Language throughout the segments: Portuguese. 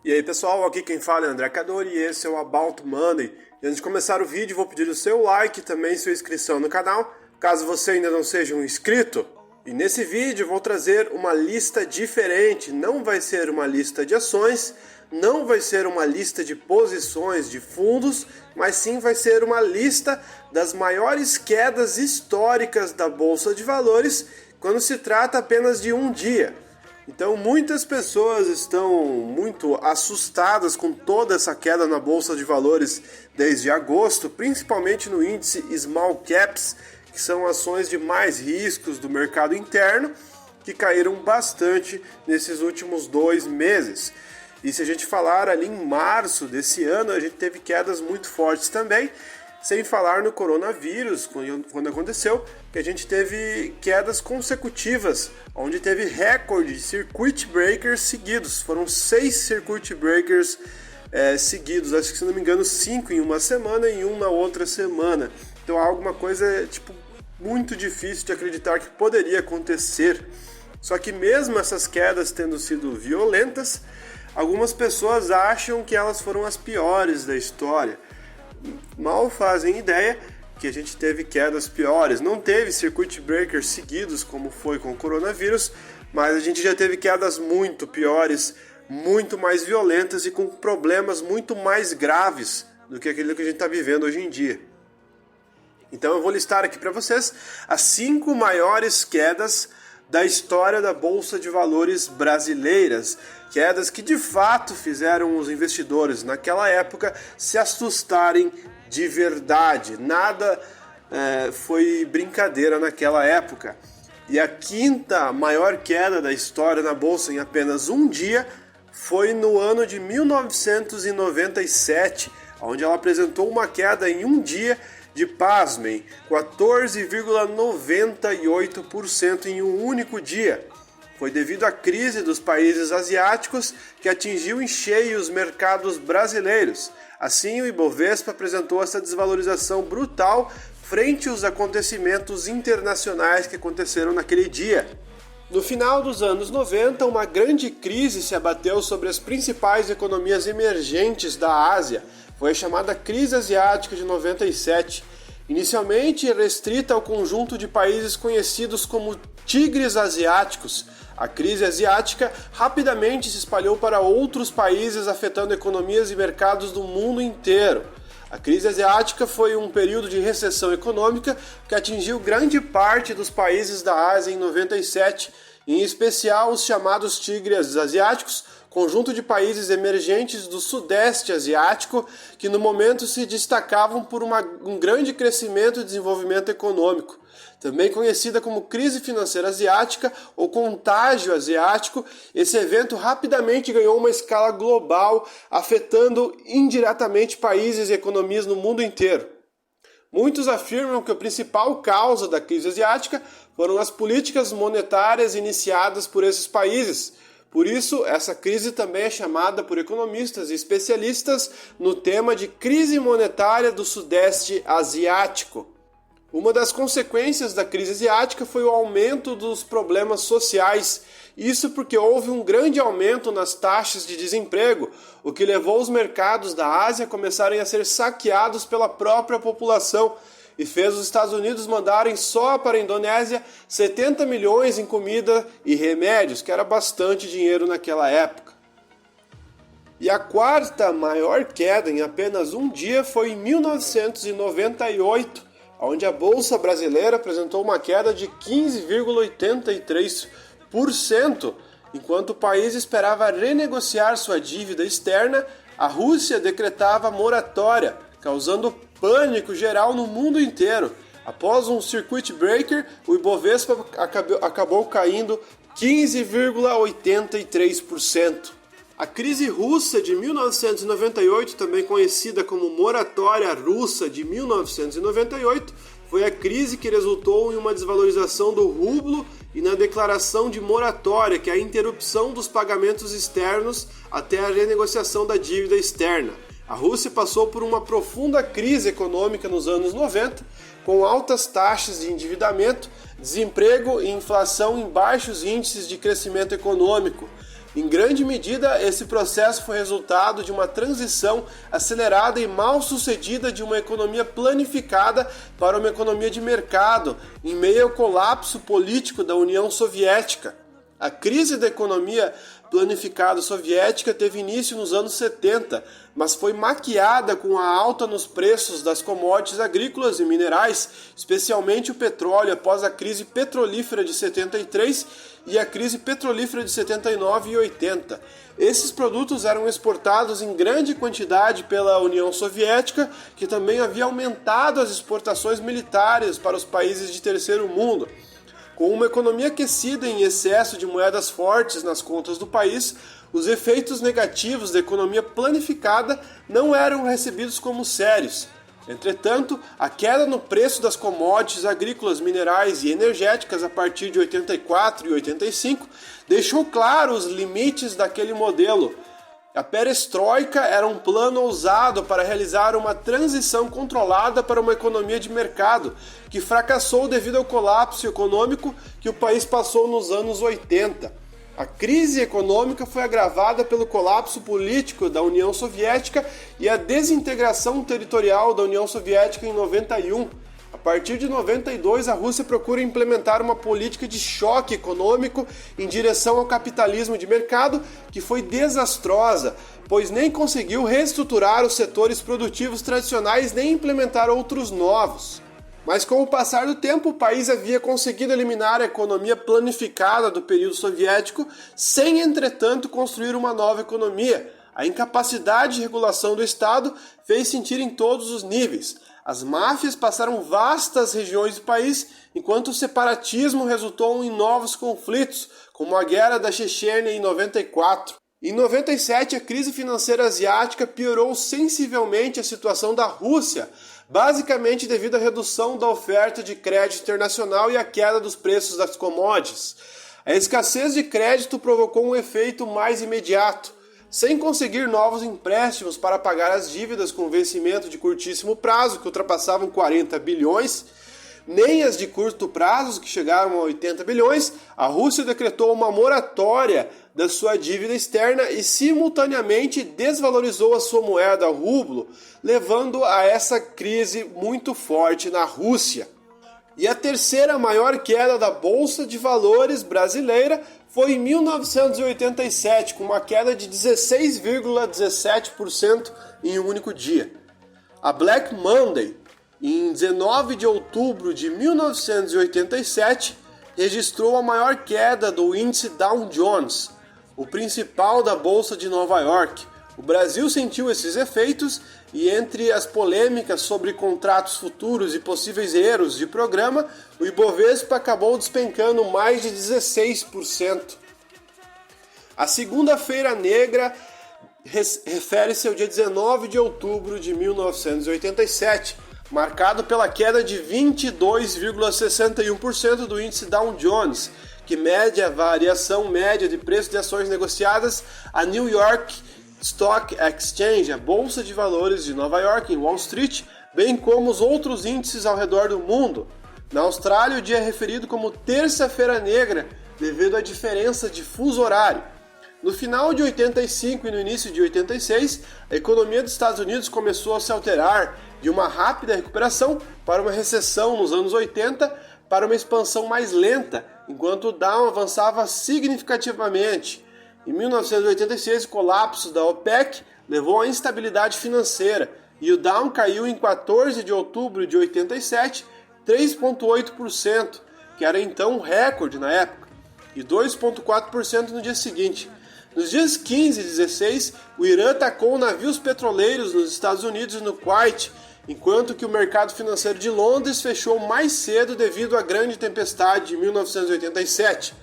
E aí pessoal, aqui quem fala é André Cadori e esse é o About Money. E antes de começar o vídeo, vou pedir o seu like e também sua inscrição no canal, caso você ainda não seja um inscrito. E nesse vídeo vou trazer uma lista diferente, não vai ser uma lista de ações, não vai ser uma lista de posições de fundos, mas sim vai ser uma lista das maiores quedas históricas da Bolsa de Valores quando se trata apenas de um dia. Então muitas pessoas estão muito assustadas com toda essa queda na Bolsa de Valores desde agosto, principalmente no índice Small Caps, que são ações de mais riscos do mercado interno, que caíram bastante nesses últimos 2 meses. E se a gente falar ali em março desse ano, a gente teve quedas muito fortes também, sem falar no coronavírus, quando aconteceu, que a gente teve quedas consecutivas, onde teve recorde de circuit breakers seguidos. Foram 6 circuit breakers seguidos, acho que se não me engano 5 em uma semana e 1 na outra semana. Então é alguma coisa muito difícil de acreditar que poderia acontecer. Só que mesmo essas quedas tendo sido violentas, algumas pessoas acham que elas foram as piores da história. Mal fazem ideia que a gente teve quedas piores. Não teve circuit breakers seguidos como foi com o coronavírus, mas a gente já teve quedas muito piores, muito mais violentas e com problemas muito mais graves do que aquilo que a gente está vivendo hoje em dia. Então eu vou listar aqui para vocês as 5 maiores quedas da história da Bolsa de Valores brasileiras, quedas que de fato fizeram os investidores naquela época se assustarem de verdade. Nada foi brincadeira naquela época. E a 5ª maior queda da história na Bolsa em apenas um dia foi no ano de 1997, onde ela apresentou uma queda em um dia de, pasmem, 14,98% em um único dia. Foi devido à crise dos países asiáticos que atingiu em cheio os mercados brasileiros. Assim, o Ibovespa apresentou essa desvalorização brutal frente aos acontecimentos internacionais que aconteceram naquele dia. No final dos anos 90, uma grande crise se abateu sobre as principais economias emergentes da Ásia. Foi a chamada crise asiática de 97, inicialmente restrita ao conjunto de países conhecidos como tigres asiáticos. A crise asiática rapidamente se espalhou para outros países, afetando economias e mercados do mundo inteiro. A crise asiática foi um período de recessão econômica que atingiu grande parte dos países da Ásia em 97, em especial os chamados tigres asiáticos, conjunto de países emergentes do Sudeste Asiático que no momento se destacavam por um grande crescimento e desenvolvimento econômico. Também conhecida como crise financeira asiática ou contágio asiático, esse evento rapidamente ganhou uma escala global, afetando indiretamente países e economias no mundo inteiro. Muitos afirmam que a principal causa da crise asiática foram as políticas monetárias iniciadas por esses países. Por isso, essa crise também é chamada por economistas e especialistas no tema de crise monetária do Sudeste Asiático. Uma das consequências da crise asiática foi o aumento dos problemas sociais. Isso porque houve um grande aumento nas taxas de desemprego, o que levou os mercados da Ásia a começarem a ser saqueados pela própria população e fez os Estados Unidos mandarem só para a Indonésia 70 milhões em comida e remédios, que era bastante dinheiro naquela época. E a 4ª maior queda em apenas um dia foi em 1998, onde a Bolsa Brasileira apresentou uma queda de 15,83%. Enquanto o país esperava renegociar sua dívida externa, a Rússia decretava moratória, causando pânico geral no mundo inteiro. Após um circuit breaker, o Ibovespa acabou caindo 15,83%. A crise russa de 1998, também conhecida como moratória russa de 1998, foi a crise que resultou em uma desvalorização do rublo e na declaração de moratória, que é a interrupção dos pagamentos externos até a renegociação da dívida externa. A Rússia passou por uma profunda crise econômica nos anos 90, com altas taxas de endividamento, desemprego e inflação em baixos índices de crescimento econômico. Em grande medida, esse processo foi resultado de uma transição acelerada e mal sucedida de uma economia planificada para uma economia de mercado, em meio ao colapso político da União Soviética. A crise da economia planificada soviética teve início nos anos 70, mas foi maquiada com a alta nos preços das commodities agrícolas e minerais, especialmente o petróleo, após a crise petrolífera de 73 e a crise petrolífera de 79 e 80. Esses produtos eram exportados em grande quantidade pela União Soviética, que também havia aumentado as exportações militares para os países de terceiro mundo. Com uma economia aquecida em excesso de moedas fortes nas contas do país, os efeitos negativos da economia planificada não eram recebidos como sérios. Entretanto, a queda no preço das commodities agrícolas, minerais e energéticas a partir de 84 e 85 deixou claro os limites daquele modelo. A perestroika era um plano ousado para realizar uma transição controlada para uma economia de mercado, que fracassou devido ao colapso econômico que o país passou nos anos 80. A crise econômica foi agravada pelo colapso político da União Soviética e a desintegração territorial da União Soviética em 91. A partir de 92, a Rússia procura implementar uma política de choque econômico em direção ao capitalismo de mercado, que foi desastrosa, pois nem conseguiu reestruturar os setores produtivos tradicionais nem implementar outros novos. Mas com o passar do tempo, o país havia conseguido eliminar a economia planificada do período soviético, sem, entretanto, construir uma nova economia. A incapacidade de regulação do Estado fez sentir em todos os níveis. As máfias passaram vastas regiões do país, enquanto o separatismo resultou em novos conflitos, como a Guerra da Chechênia em 94. Em 97, a crise financeira asiática piorou sensivelmente a situação da Rússia, basicamente devido à redução da oferta de crédito internacional e à queda dos preços das commodities. A escassez de crédito provocou um efeito mais imediato. Sem conseguir novos empréstimos para pagar as dívidas com vencimento de curtíssimo prazo, que ultrapassavam 40 bilhões, nem as de curto prazo, que chegaram a 80 bilhões, a Rússia decretou uma moratória da sua dívida externa e simultaneamente desvalorizou a sua moeda, o rublo, levando a essa crise muito forte na Rússia. E a terceira maior queda da Bolsa de Valores brasileira foi em 1987, com uma queda de 16,17% em um único dia. A Black Monday, em 19 de outubro de 1987, registrou a maior queda do índice Dow Jones, o principal da Bolsa de Nova York. O Brasil sentiu esses efeitos e, entre as polêmicas sobre contratos futuros e possíveis erros de programa, o Ibovespa acabou despencando mais de 16%. A Segunda-feira Negra refere-se ao dia 19 de outubro de 1987, marcado pela queda de 22,61% do índice Dow Jones, que mede a variação média de preço de ações negociadas a New York Stock Exchange, a Bolsa de Valores de Nova York, em Wall Street, bem como os outros índices ao redor do mundo. Na Austrália, o dia é referido como Terça-feira Negra, devido à diferença de fuso horário. No final de 85 e no início de 86, a economia dos Estados Unidos começou a se alterar de uma rápida recuperação para uma recessão nos anos 80 para uma expansão mais lenta, enquanto o Dow avançava significativamente. Em 1986, o colapso da OPEC levou à instabilidade financeira e o Dow caiu em 14 de outubro de 87, 3,8%, que era então um recorde na época, e 2,4% no dia seguinte. Nos dias 15 e 16, o Irã atacou navios petroleiros nos Estados Unidos e no Kuwait, enquanto que o mercado financeiro de Londres fechou mais cedo devido à grande tempestade de 1987.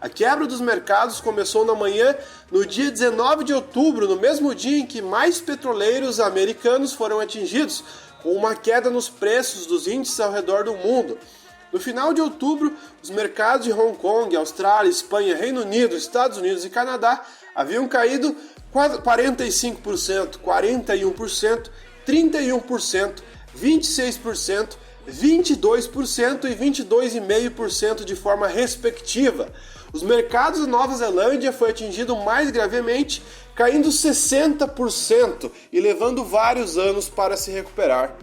A quebra dos mercados começou na manhã, no dia 19 de outubro, no mesmo dia em que mais petroleiros americanos foram atingidos, com uma queda nos preços dos índices ao redor do mundo. No final de outubro, os mercados de Hong Kong, Austrália, Espanha, Reino Unido, Estados Unidos e Canadá haviam caído 45%, 41%, 31%, 26%, 22% e 22,5% de forma respectiva. Os mercados da Nova Zelândia foi atingido mais gravemente, caindo 60% e levando vários anos para se recuperar.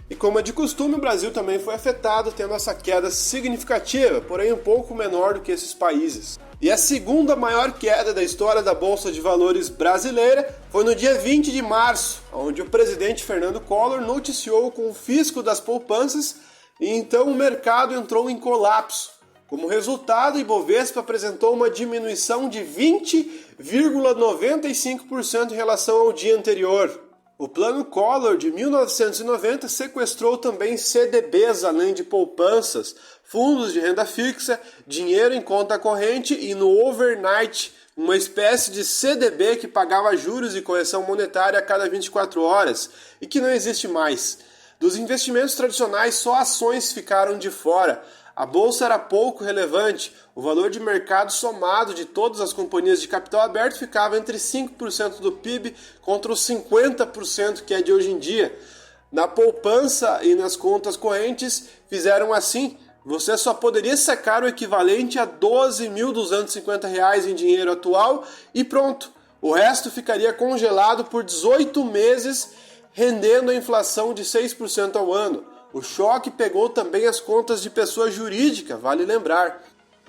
E como é de costume, o Brasil também foi afetado, tendo essa queda significativa, porém um pouco menor do que esses países. E a segunda maior queda da história da Bolsa de Valores brasileira foi no dia 20 de março, onde o presidente Fernando Collor noticiou o confisco das poupanças e então o mercado entrou em colapso. Como resultado, o Ibovespa apresentou uma diminuição de 20,95% em relação ao dia anterior. O Plano Collor de 1990 sequestrou também CDBs, além de poupanças, fundos de renda fixa, dinheiro em conta corrente e no overnight, uma espécie de CDB que pagava juros e correção monetária a cada 24 horas e que não existe mais. Dos investimentos tradicionais, só ações ficaram de fora. A bolsa era pouco relevante, o valor de mercado somado de todas as companhias de capital aberto ficava entre 5% do PIB contra os 50% que é de hoje em dia. Na poupança e nas contas correntes fizeram assim, você só poderia sacar o equivalente a R$ 12.250 em dinheiro atual e pronto, o resto ficaria congelado por 18 meses, rendendo a inflação de 6% ao ano. O choque pegou também as contas de pessoa jurídica, vale lembrar.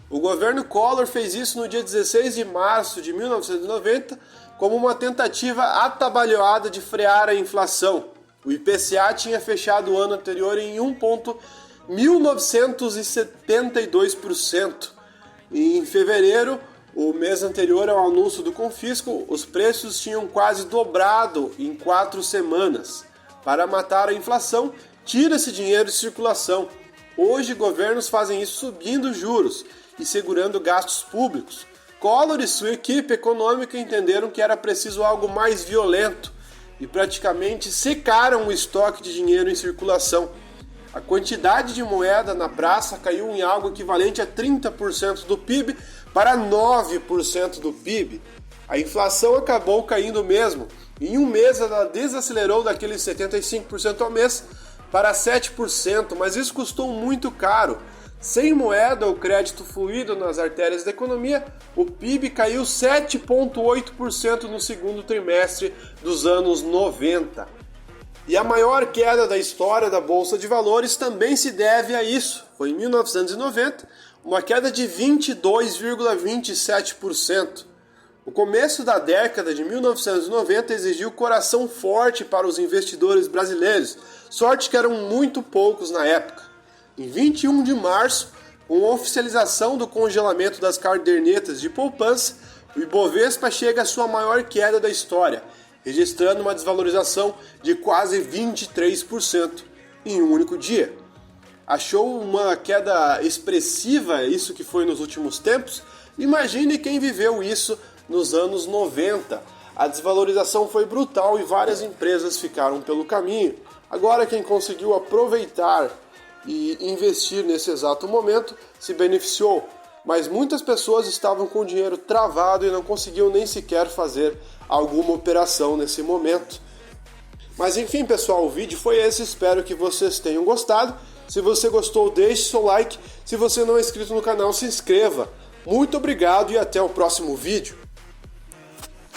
O governo Collor fez isso no dia 16 de março de 1990 como uma tentativa atabalhoada de frear a inflação. O IPCA tinha fechado o ano anterior em 1,1972%. E em fevereiro, o mês anterior ao anúncio do confisco, os preços tinham quase dobrado em 4 semanas. Para matar a inflação, tira-se dinheiro de circulação. Hoje, governos fazem isso subindo juros e segurando gastos públicos. Collor e sua equipe econômica entenderam que era preciso algo mais violento e praticamente secaram o estoque de dinheiro em circulação. A quantidade de moeda na praça caiu em algo equivalente a 30% do PIB para 9% do PIB. A inflação acabou caindo mesmo. Em um mês ela desacelerou daqueles 75% ao mês para 7%, mas isso custou muito caro. Sem moeda ou crédito fluido nas artérias da economia, o PIB caiu 7,8% no segundo trimestre dos anos 90. E a maior queda da história da Bolsa de Valores também se deve a isso. Foi em 1990, uma queda de 22,27%. O começo da década de 1990 exigiu coração forte para os investidores brasileiros, sorte que eram muito poucos na época. Em 21 de março, com a oficialização do congelamento das cadernetas de poupança, o Ibovespa chega à sua maior queda da história, registrando uma desvalorização de quase 23% em um único dia. Achou uma queda expressiva isso que foi nos últimos tempos? Imagine quem viveu isso nos anos 90. A desvalorização foi brutal e várias empresas ficaram pelo caminho. Agora quem conseguiu aproveitar e investir nesse exato momento se beneficiou, mas muitas pessoas estavam com o dinheiro travado e não conseguiam nem sequer fazer alguma operação nesse momento. Mas enfim, pessoal, o vídeo foi esse, espero que vocês tenham gostado. Se você gostou, deixe seu like. Se você não é inscrito no canal, se inscreva. Muito obrigado e até o próximo vídeo.